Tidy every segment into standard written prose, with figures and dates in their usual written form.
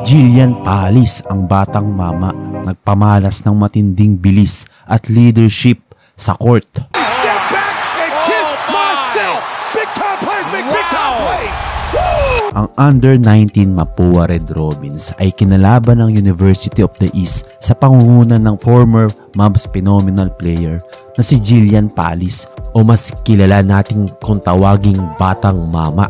Jillian Paliz, ang batang mama, nagpamalas ng matinding bilis at leadership sa court. Step back and kiss myself. Big time plays make big time plays. Ang under-19 Mapua Red Robins ay kinalaban ng University of the East sa pangunguna ng former Mavs phenomenal player na si Jillian Paliz, o mas kilala nating kung tawaging batang mama.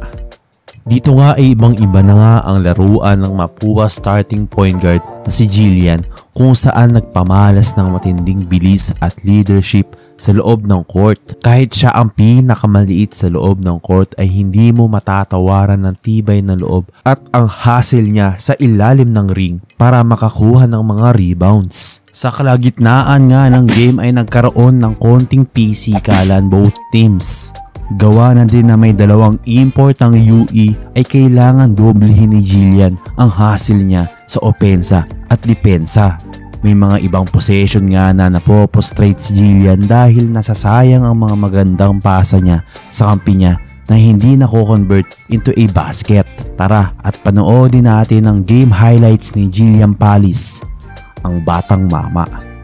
Dito nga ay ibang-iba na nga ang laruan ng Mapua starting point guard na si Jillian, kung saan nagpamalas ng matinding bilis at leadership sa loob ng court. Kahit siya ang pinakamaliit sa loob ng court ay hindi mo matatawaran ng tibay ng loob at ang hustle niya sa ilalim ng ring para makakuha ng mga rebounds. Sa kalagitnaan nga ng game ay nagkaroon ng konting pisikalan both teams. Gawa na din na may dalawang import ang UE ay kailangan doblehin ni Jillian ang hustle niya sa opensa at depensa. May mga ibang possession nga na napoprostrate si Jillian dahil nasasayang ang mga magandang pasa niya sa kampi niya na hindi nako-convert into a basket. Tara at panoodin natin ang game highlights ni Jillian Paliz, ang batang mama.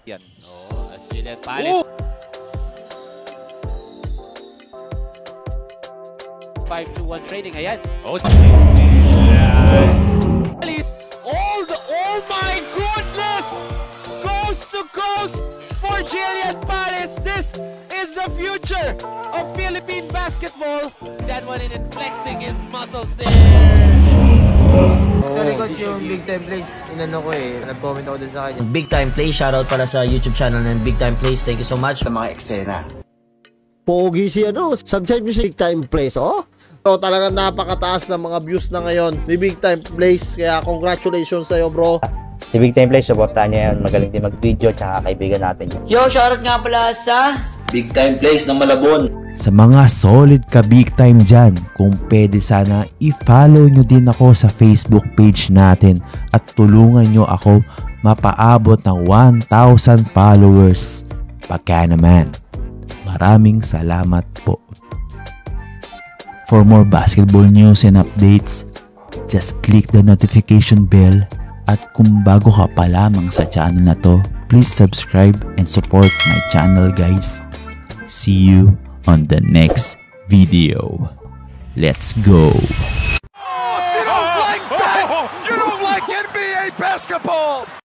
Yan. Oh, as Julian Palis. 5-2-1 trading. Ayan. Oh, Palis. Oh my goodness! Coast to coast for Julian Palis. This is the future of Philippine basketball. That one in flexing his muscles there. Actually, coach, yung Big Time Plays, inano ko eh. Nag-comment ako din sa kanya. Big Time Plays, shoutout pala sa YouTube channel ng Big Time Plays. Thank you so much. Sa mga eksena. Pogi si subscribe nyo si Big Time Plays, oh? So, talagang napakataas ng mga views na ngayon ni Big Time Plays. Kaya congratulations sa'yo, bro. Si Big Time Plays, supportahan niya yan. Magaling din mag-video, tsaka kaibigan natin yun. Yo, shoutout nga pala sa Big Time Plays ng Malabon. Sa mga solid ka big time dyan, kung pwede sana i-follow nyo din ako sa Facebook page natin at tulungan nyo ako mapaabot ng 1,000 followers. Pagka naman. Maraming salamat po. For more basketball news and updates, just click the notification bell. At kung bago ka pa lamang sa channel na to, please subscribe and support my channel, guys. See you on the next video. Let's go! You don't like that! You don't like NBA basketball!